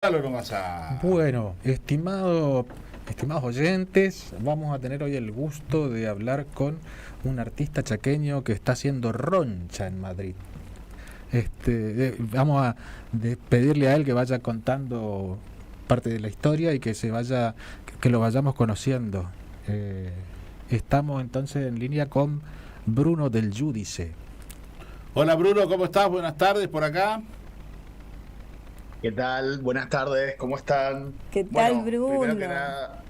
Dale nomás a... Bueno, estimados oyentes, vamos a tener hoy el gusto de hablar con un artista chaqueño que está haciendo roncha en Madrid. Vamos a pedirle a él que vaya contando parte de la historia y que lo vayamos conociendo. Eh, Estamos entonces en línea con Bruno del Giudice. Hola Bruno, ¿cómo estás? Buenas tardes por acá. ¿Qué tal? Buenas tardes, ¿cómo están? ¿Qué tal, Bueno, primero que Bruno? nada,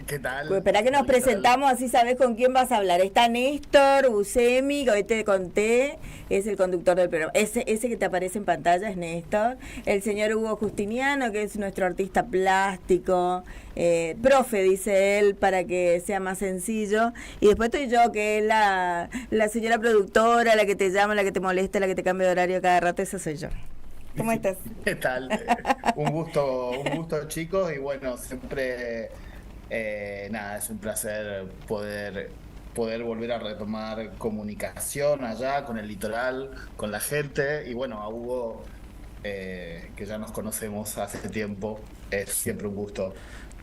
¿qué Pues tal? espera que nos ¿Qué tal? presentamos, así sabes con quién vas a hablar. Está Néstor Buscemi, que hoy te conté, es el conductor del programa. Ese que te aparece en pantalla es Néstor. El señor Hugo Justiniano, que es nuestro artista plástico, profe, dice él, para que sea más sencillo. Y después estoy yo, que es la señora productora, la que te llama, la que te molesta, la que te cambia de horario cada rato, esa soy yo. ¿Cómo estás? ¿Qué tal? Un gusto chicos, y bueno, siempre, nada, es un placer poder volver a retomar comunicación allá con el litoral, con la gente, y bueno, a Hugo, que ya nos conocemos hace tiempo, es siempre un gusto.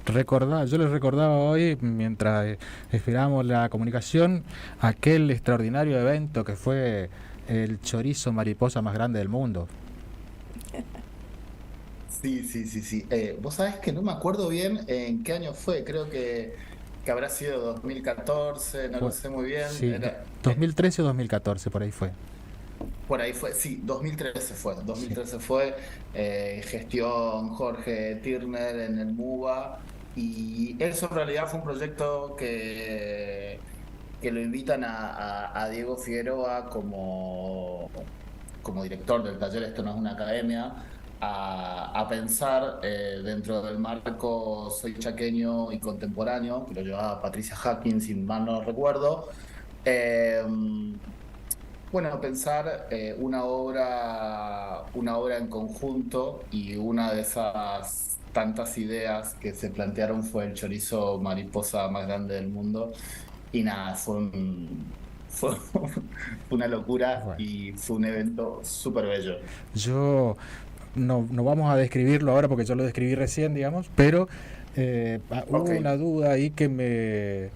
Yo les recordaba hoy, mientras esperábamos la comunicación, aquel extraordinario evento que fue el chorizo mariposa más grande del mundo. Sí, sí, sí, sí. Vos sabés que no me acuerdo bien en qué año fue, creo que habrá sido 2014, no lo Fue, sé muy bien. sí, Era, 2013 o 2014, por ahí fue. por ahí fue, sí, 2013 fue. Sí. 2013 fue gestión Jorge Tirner en el MUBA, y eso en realidad fue un proyecto que lo invitan a Diego Figueroa como director del taller. Esto no es una academia, a pensar dentro del marco Soy Chaqueño y Contemporáneo, que lo llevaba Patricia Hacking, si mal no recuerdo. Eh, bueno, pensar una obra en conjunto, y una de esas tantas ideas que se plantearon fue el chorizo mariposa más grande del mundo. Y nada, fue una locura, Bueno, y fue un evento súper bello. yo no vamos a describirlo ahora porque yo lo describí recién, digamos, pero hubo Ok. una duda ahí que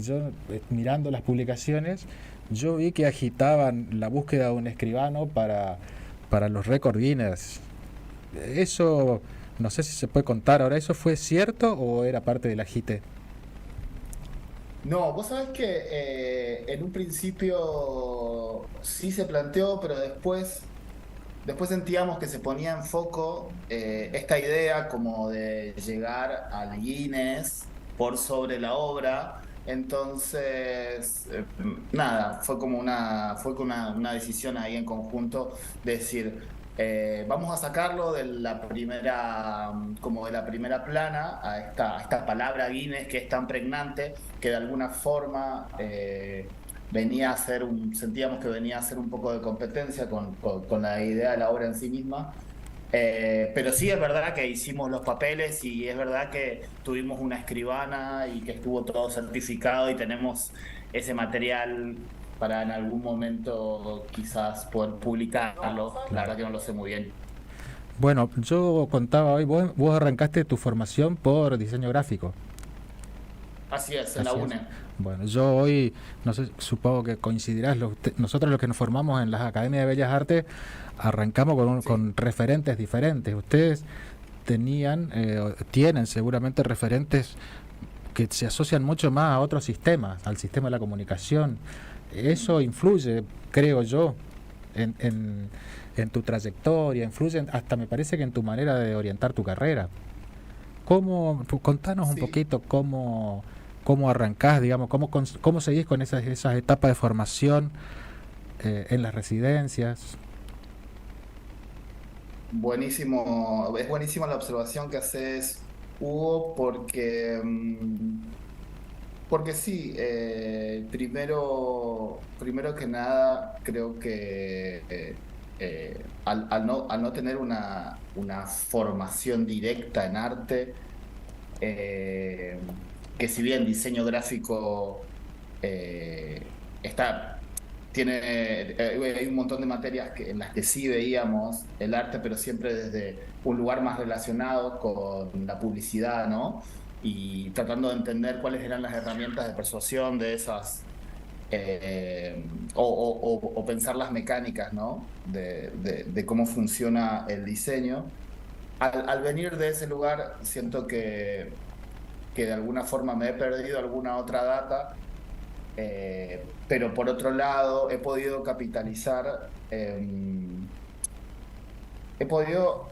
yo, mirando las publicaciones, yo vi que agitaban la búsqueda de un escribano para los récord Guinness. Eso, no sé si se puede contar ahora, ¿eso fue cierto o era parte del agite? No, vos sabés que en un principio sí se planteó, pero después sentíamos que se ponía en foco esta idea como de llegar al Guinness por sobre la obra. Entonces, nada, fue como una decisión ahí en conjunto, de decir, vamos a sacarlo de la primera, como de la primera plana, a esta palabra Guinness, que es tan pregnante, que de alguna forma sentíamos que venía a ser un poco de competencia con la idea de la obra en sí misma. Pero sí es verdad que hicimos los papeles, y es verdad que tuvimos una escribana y que estuvo todo certificado, y tenemos ese material para en algún momento quizás poder publicarlo. La Claro. verdad que no lo sé muy bien. Bueno, yo contaba hoy, vos arrancaste tu formación por diseño gráfico. Así es, en la Así es. UNE. Bueno, yo hoy, no sé, supongo que coincidirás, nosotros los que nos formamos en las Academias de Bellas Artes arrancamos Sí. con referentes diferentes. Ustedes tienen seguramente referentes que se asocian mucho más a otros sistemas, al sistema de la comunicación. Eso influye, creo yo, en, en, en tu trayectoria, influye hasta me parece que en tu manera de orientar tu carrera. Contanos un Sí. poquito cómo arrancás, digamos, cómo seguís con esas etapas de formación en las residencias. Buenísimo, es buenísima la observación que haces, Hugo, porque sí, primero que nada, creo que al no tener una formación directa en arte, eh, que si bien diseño gráfico está hay un montón de materias en las que sí veíamos el arte, pero siempre desde un lugar más relacionado con la publicidad, ¿no? Y tratando de entender cuáles eran las herramientas de persuasión de esas, o pensar las mecánicas, ¿no? De cómo funciona el diseño. Al venir de ese lugar, siento que de alguna forma me he perdido alguna otra data, pero por otro lado he podido capitalizar, he podido,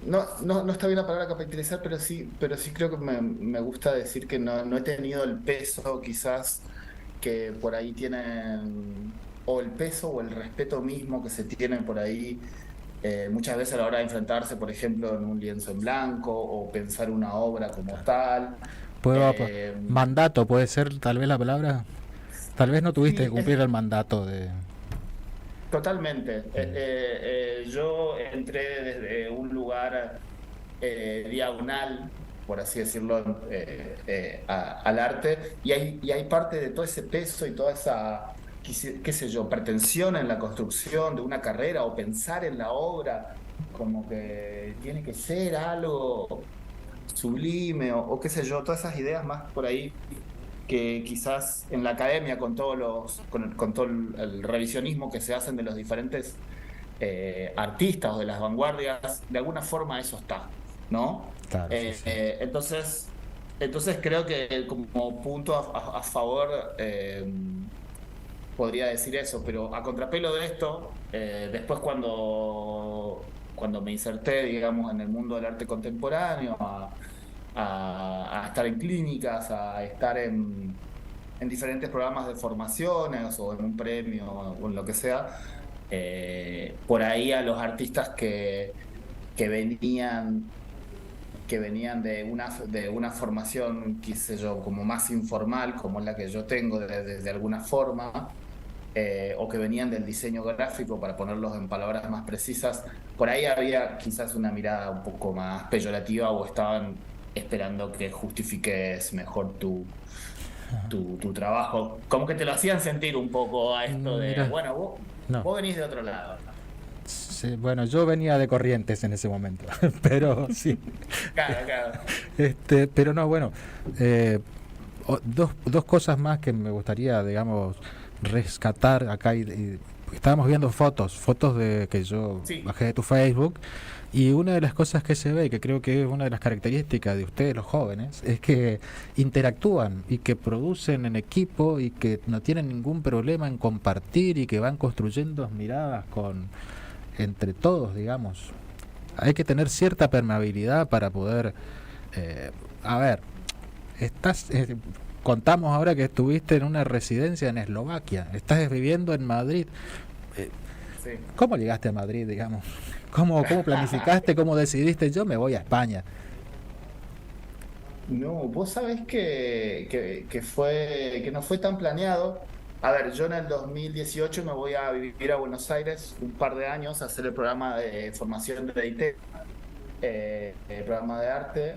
no está bien la palabra capitalizar, pero sí creo que me gusta decir que no he tenido el peso quizás que por ahí tienen, o el peso o el respeto mismo que se tienen por ahí muchas veces a la hora de enfrentarse, por ejemplo, en un lienzo en blanco o pensar una obra como tal. Puedo, Eh, mandato puede ser tal vez la palabra. Tal vez no tuviste que sí, cumplir el mandato de... totalmente. Yo entré desde un lugar diagonal, por así decirlo, al arte, y hay parte de todo ese peso y toda esa, qué sé yo, pretensión en la construcción de una carrera o pensar en la obra como que tiene que ser algo sublime o qué sé yo, todas esas ideas más por ahí que quizás en la academia con con todo el revisionismo que se hacen de los diferentes artistas o de las vanguardias, de alguna forma eso está, ¿no? Claro, sí, sí. Entonces creo que como punto a favor podría decir eso, pero a contrapelo de esto, después cuando me inserté, digamos, en el mundo del arte contemporáneo, a estar en clínicas, a estar en diferentes programas de formaciones o en un premio o en lo que sea, por ahí a los artistas que venían de una formación, qué sé yo, como más informal, como la que yo tengo de alguna forma, o que venían del diseño gráfico, para ponerlos en palabras más precisas, por ahí había quizás una mirada un poco más peyorativa o estaban esperando que justifiques mejor tu trabajo. Como que te lo hacían sentir un poco a esto de, Mira, bueno, no. vos venís de otro lado. Sí, bueno, yo venía de Corrientes en ese momento, pero sí. Claro, claro. Pero no, bueno, eh, dos cosas más que me gustaría, digamos, rescatar acá. Estábamos viendo fotos de que yo Sí. bajé de tu Facebook, y una de las cosas que se ve, que creo que es una de las características de ustedes, los jóvenes, es que interactúan y que producen en equipo y que no tienen ningún problema en compartir y que van construyendo miradas entre todos, digamos. Hay que tener cierta permeabilidad para poder, a ver, estás, contamos ahora que estuviste en una residencia en Eslovaquia, estás viviendo en Madrid. Eh, Sí. ¿Cómo llegaste a Madrid, digamos? ¿Cómo planificaste? ¿Cómo decidiste? Yo me voy a España. No, vos sabés que no fue tan planeado. A ver, yo en el 2018 me voy a vivir a Buenos Aires un par de años a hacer el programa de formación de IT, el programa de arte.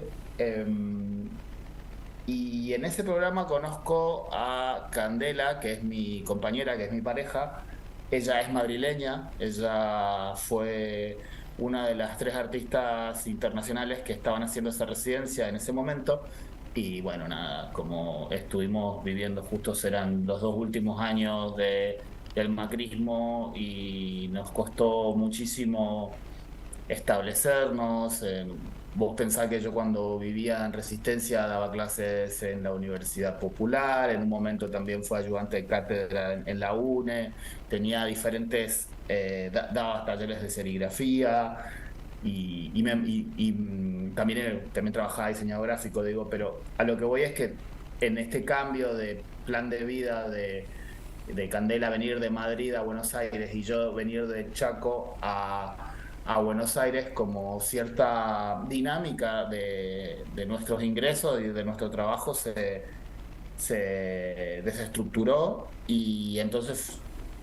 Y en ese programa conozco a Candela, que es mi compañera, que es mi pareja. Ella es madrileña, ella fue una de las tres artistas internacionales que estaban haciendo esa residencia en ese momento. Y bueno, nada, como estuvimos viviendo, justos eran los 2 últimos años del macrismo y nos costó muchísimo establecernos. Vos pensás que yo cuando vivía en Resistencia daba clases en la Universidad Popular, en un momento también fue ayudante de cátedra en la UNE, tenía diferentes, daba talleres de serigrafía también, también trabajaba diseñador gráfico, digo, pero a lo que voy es que en este cambio de plan de vida de Candela venir de Madrid a Buenos Aires y yo venir de Chaco a Buenos Aires, como cierta dinámica de nuestros ingresos y de nuestro trabajo se desestructuró, y entonces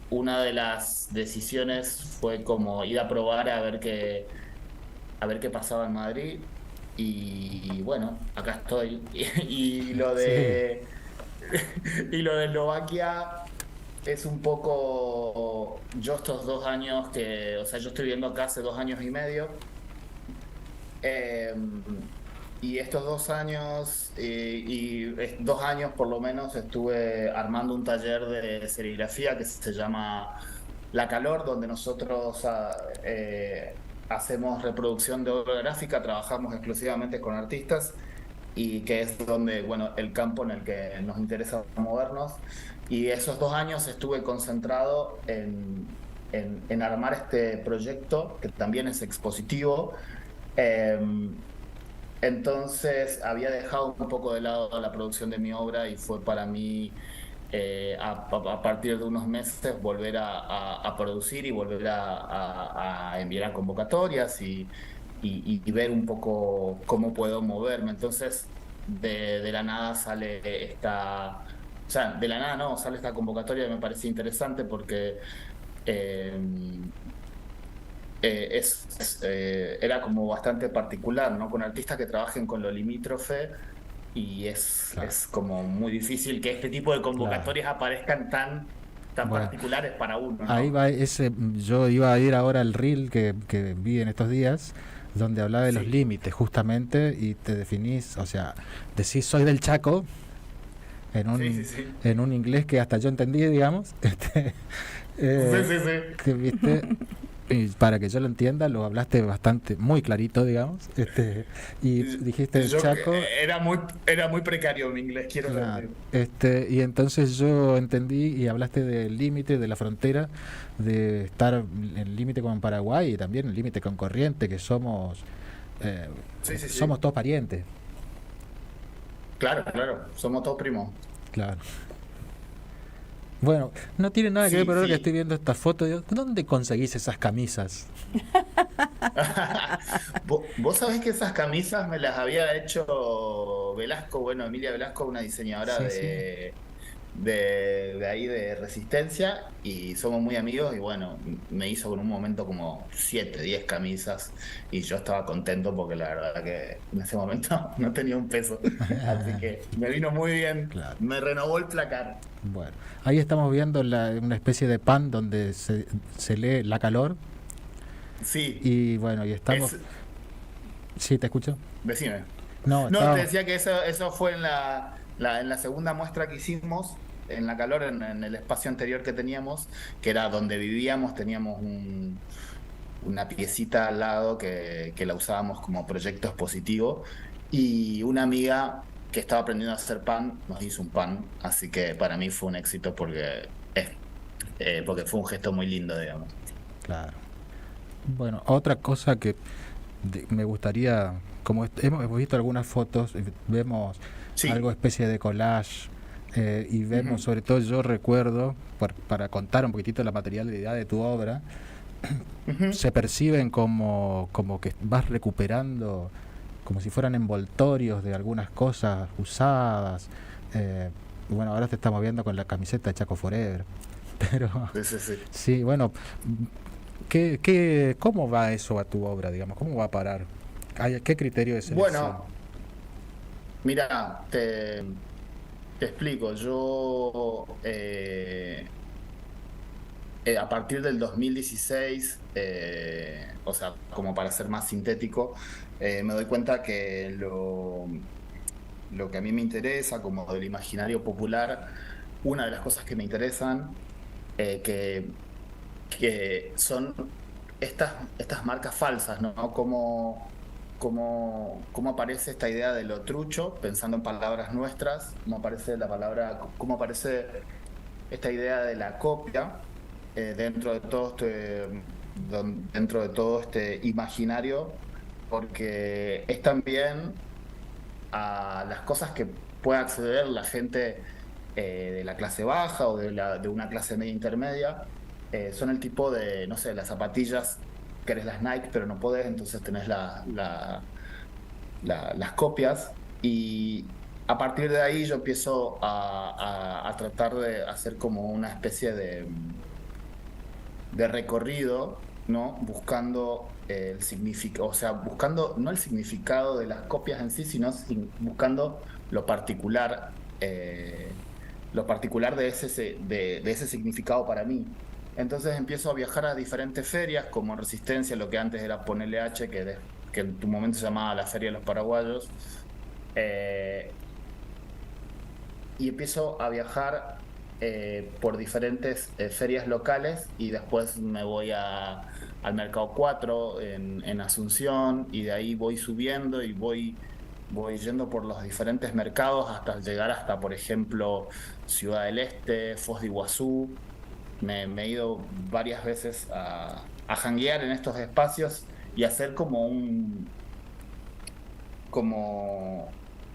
una de las decisiones fue como ir a probar a ver qué pasaba en Madrid. Y bueno, acá estoy. Y lo Sí. de y lo de Eslovaquia es un poco, yo estos 2 años o sea, yo estoy viviendo acá hace 2 años y medio, eh, y estos 2 años, 2 años por lo menos, estuve armando un taller de serigrafía que se llama La Calor, donde nosotros hacemos reproducción de obra gráfica, trabajamos exclusivamente con artistas y que es donde, bueno, el campo en el que nos interesa movernos. Y esos 2 años estuve concentrado en armar este proyecto, que también es expositivo. Eh, entonces había dejado un poco de lado la producción de mi obra y fue para mí, a partir de unos meses, volver a producir y volver a enviar a convocatorias y ver un poco cómo puedo moverme. Entonces, de la nada sale esta, o sea, de la nada no, sale esta convocatoria que me parece interesante porque eh, era como bastante particular, ¿no? Con artistas que trabajen con lo limítrofe y Claro, es como muy difícil que este tipo de claro. convocatorias aparezcan tan Bueno, particulares para uno, ahí ¿no? va ese, yo iba a ir ahora al reel que vi en estos días, donde hablaba de los Sí, límites justamente y te definís, o sea, decís soy del Chaco en sí, sí, un, sí. en un inglés que hasta yo entendí, digamos, Sí, eh, sí, sí. que viste, y para que yo lo entienda, lo hablaste bastante, muy clarito, digamos, y dijiste el Yo Chaco. era muy precario mi inglés, quiero Claro, decir. y entonces yo entendí y hablaste del límite, de la frontera, de estar en el límite con Paraguay y también el límite con Corriente, que eh, Sí, sí, somos sí. todos parientes, Claro, claro, somos todos primos. claro. Bueno, no tiene nada que ver, Sí, pero ahora que estoy sí. viendo esta foto, digo, ¿dónde conseguís esas camisas? Vos sabés que esas camisas me las había hecho Velasco, bueno, Emilia Velasco, una diseñadora Sí, sí. de ahí de Resistencia, y somos muy amigos, y bueno, me hizo en un momento como 7, 10 camisas, y yo estaba contento porque la verdad que en ese momento no tenía un peso, así que me vino muy bien, Claro. me renovó el placar. Bueno, ahí estamos viendo una especie de pan donde se lee la calor Sí, y bueno, y estamos... es, Sí, te escucho. decime. No, No, te estábamos... decía que eso fue en la segunda muestra que hicimos, en La Calor, en el espacio anterior que teníamos, que era donde vivíamos, teníamos una piecita al lado que la usábamos como proyecto expositivo, y una amiga que estaba aprendiendo a hacer pan nos hizo un pan, así que para mí fue un éxito porque fue un gesto muy lindo, digamos. Claro. Bueno, otra cosa que me gustaría, como hemos visto algunas fotos, vemos algo Sí. especie de collage y vemos, Ujú, sobre todo yo recuerdo, para contar un poquitito la materialidad de tu obra, ujú. se perciben como que vas recuperando, como si fueran envoltorios de algunas cosas usadas. eh, bueno, ahora te estamos viendo con la camiseta de Chaco Forever, pero Sí, sí, sí. sí, bueno, cómo va eso a tu obra, digamos? ¿Cómo va a parar? ¿Qué criterio de selección? Bueno, mira, te explico. Yo, a partir del 2016, o sea, como para ser más sintético, me doy cuenta que lo que a mí me interesa, como del imaginario popular, una de las cosas que me interesan, eh, que, que son estas marcas falsas, ¿no? Cómo aparece esta idea de lo trucho, pensando en palabras nuestras, cómo aparece la palabra, cómo aparece esta idea de la copia, dentro de todo este imaginario, porque es también a las cosas que puede acceder la gente, de la clase baja o de una clase media intermedia. Son el tipo de, no sé, las zapatillas, querés las Nike, pero no podés, entonces tenés las copias, y a partir de ahí yo empiezo a tratar de hacer como una especie de recorrido, ¿no? Buscando el significado, o sea, buscando no el significado de las copias en sí, sino buscando lo particular, lo particular de de ese significado para mí. Entonces empiezo a viajar a diferentes ferias, como Resistencia, lo que antes era Ponele H, que en tu momento se llamaba la Feria de los Paraguayos. eh, y empiezo a viajar por diferentes ferias locales y después me voy al Mercado 4 en Asunción y de ahí voy subiendo y voy yendo por los diferentes mercados hasta llegar hasta, por ejemplo, Ciudad del Este, Foz de Iguazú. Me he ido varias veces a janguear en estos espacios y hacer como,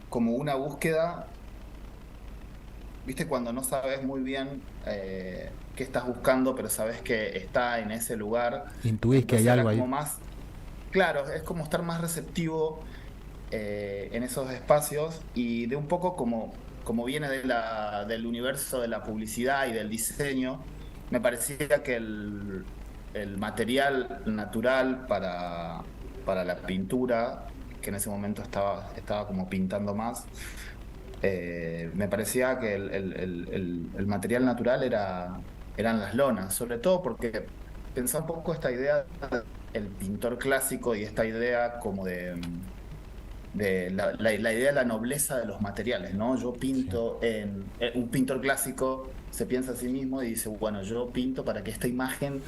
como una búsqueda. ¿Viste cuando no sabes muy bien qué estás buscando, pero sabes que está en ese lugar? Intuís que Entonces hay era algo ahí. como más, claro, es como estar más receptivo en esos espacios y de un poco como viene del universo de la publicidad y del diseño, me parecía que el material natural para la pintura, que en ese momento estaba como pintando más, me parecía que el material natural eran las lonas, sobre todo porque pensaba un poco esta idea del pintor clásico y esta idea como de la idea de la nobleza de los materiales, ¿no? Yo Sí. pinto un pintor clásico se piensa a sí mismo y dice, bueno, yo pinto para que esta imagen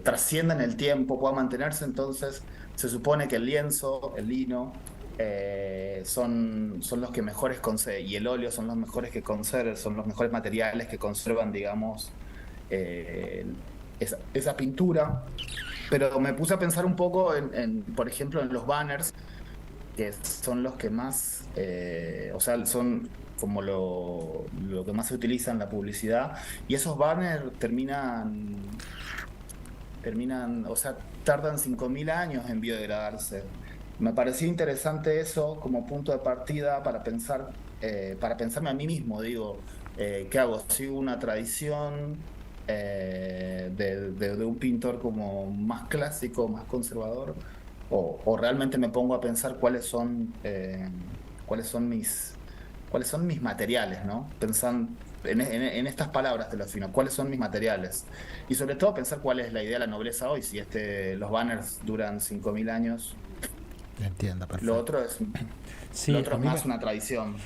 trascienda en el tiempo, pueda mantenerse, entonces se supone que el lienzo, el lino, son los que mejores conservan, y el óleo son los mejores que conservan, son los mejores materiales que conservan, digamos, eh, esa pintura. Pero me puse a pensar un poco por ejemplo, en los banners, que son los que más, o sea, son como lo que más se utiliza en la publicidad, y esos banners o sea, tardan 5.000 años en biodegradarse. Me parecía interesante eso como punto de partida para pensarme a mí mismo, digo, ¿qué hago? ¿Sigo una tradición de un pintor como más clásico, más conservador? O realmente me pongo a pensar cuáles son cuáles son mis materiales, ¿no? Pensando en estas palabras te lo defino, ¿cuáles son mis materiales? Y sobre todo pensar cuál es la idea de la nobleza hoy, si los banners duran 5.000 años, Entiendo, lo perfecto. otro es, lo Sí, otro a es mí más una tradición.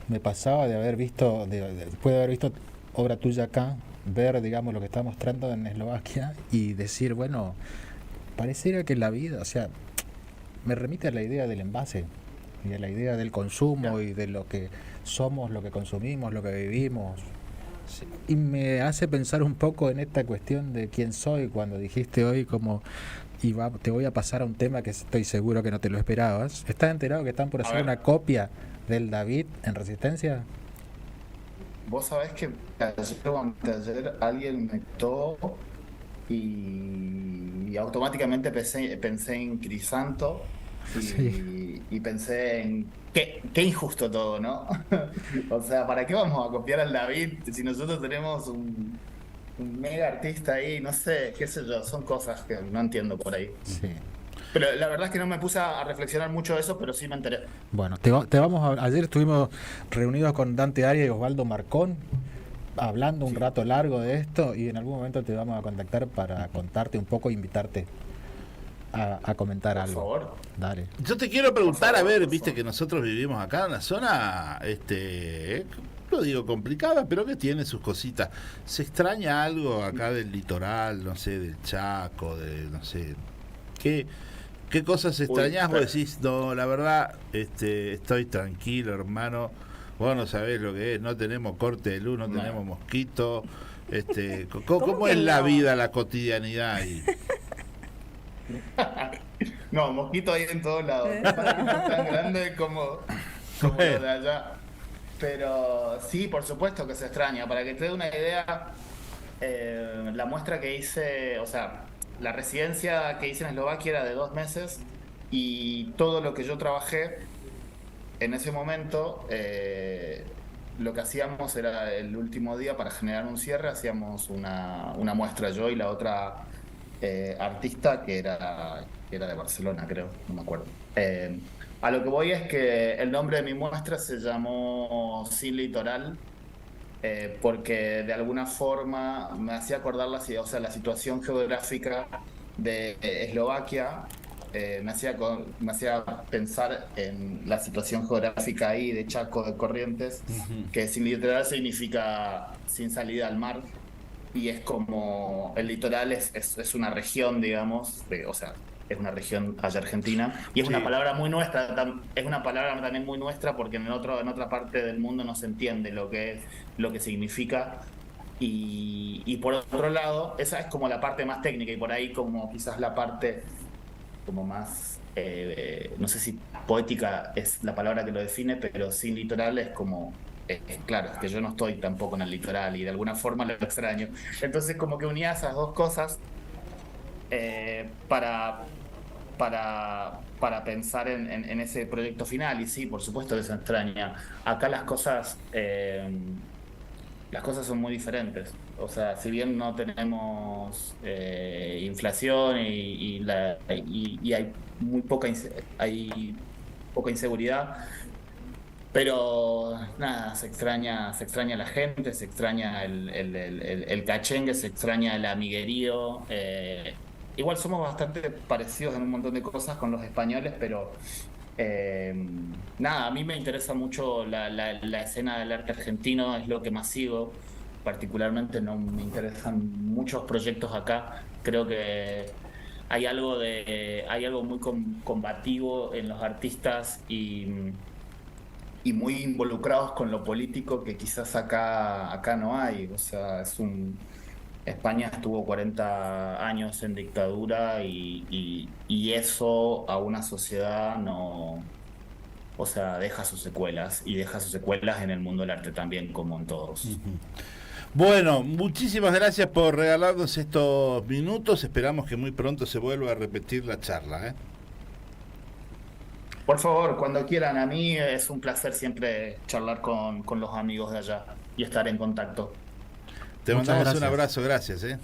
me pasaba de haber visto, después de haber visto obra tuya acá, ver, digamos, lo que está mostrando en Eslovaquia y decir, bueno, pareciera que la vida, o sea, me remite a la idea del envase y a la idea del consumo Ya. y de lo que somos, lo que consumimos, lo que vivimos. Sí. Y me hace pensar un poco en esta cuestión de quién soy cuando dijiste hoy como te voy a pasar a un tema que estoy seguro que no te lo esperabas. ¿Estás enterado que están por A hacer una ver, copia del David en Resistencia? vos sabés que ayer o anteayer alguien me quitó y automáticamente pensé en Crisanto Sí. y pensé en qué injusto todo, ¿no? O sea, ¿para qué vamos a copiar al David si nosotros tenemos un mega artista ahí? No sé, qué sé yo, son cosas que no entiendo por ahí. Sí. Pero la verdad es que no me puse a reflexionar mucho de eso, pero sí me enteré. Bueno, ayer estuvimos reunidos con Dante Aria y Osvaldo Marcón hablando un Sí, rato largo de esto y en algún momento te vamos a contactar para contarte un poco e invitarte a comentar por algo. favor, Dale. Yo te quiero por preguntar, a favor, ver, por viste favor. que nosotros vivimos acá en una zona, no digo complicada, pero que tiene sus cositas. ¿Se extraña algo acá del litoral, no sé, del Chaco, no sé, qué, qué cosas Uy, extrañás? Vos decís, no, la verdad, estoy tranquilo, hermano. Vos no sabés lo que es, no tenemos corte de luz, no tenemos no. mosquito. ¿Cómo ¿Cómo que es la no? vida, la cotidianidad ahí? No, mosquito hay en todos lados. Capaz que no es tan grande como lo Bueno, de allá. Pero sí, por supuesto que se extraña. Para que te dé una idea, la muestra que hice, o sea, la residencia que hice en Eslovaquia era de 2 meses y todo lo que yo trabajé en ese momento, lo que hacíamos era el último día para generar un cierre, hacíamos una muestra yo y la otra artista que era de Barcelona, creo, no me acuerdo. A lo que voy es que el nombre de mi muestra se llamó Sin Litoral porque de alguna forma me hacía acordar o sea, la situación geográfica de Eslovaquia. Me hacía pensar en la situación geográfica ahí de Chaco de Corrientes, que sin literal significa sin salida al mar, y es como el litoral es una región, digamos, o sea, es una región allá argentina, y es una Sí. palabra muy nuestra, es una palabra también muy nuestra porque en otra parte del mundo no se entiende lo que es, lo que significa. Y por otro lado, esa es como la parte más técnica y por ahí como quizás la parte como más, no sé si poética es la palabra que lo define, pero sin litoral es como, claro, es que yo no estoy tampoco en el litoral y de alguna forma lo extraño. Entonces como que unía esas dos cosas para, para pensar en ese proyecto final y sí, por supuesto que se extraña. Acá las cosas son muy diferentes. O sea, si bien no tenemos inflación y hay muy hay poca inseguridad, pero nada, se extraña la gente, se extraña el cachengue, se extraña el amiguerío. Igual somos bastante parecidos en un montón de cosas con los españoles, pero eh, nada, a mí me interesa mucho la escena del arte argentino, es lo que más sigo. Particularmente no me interesan muchos proyectos acá. Creo que hay algo muy combativo en los artistas y muy involucrados con lo político que quizás acá no hay. O sea, España estuvo 40 años en dictadura y eso a una sociedad no, o sea, deja sus secuelas y deja sus secuelas en el mundo del arte también, como en todos. Bueno, muchísimas gracias por regalarnos estos minutos. Esperamos que muy pronto se vuelva a repetir la charla, ¿eh? Por favor, cuando quieran, a mí es un placer siempre charlar con los amigos de allá y estar en contacto. Te Muchas mandamos un gracias. abrazo, gracias, ¿eh?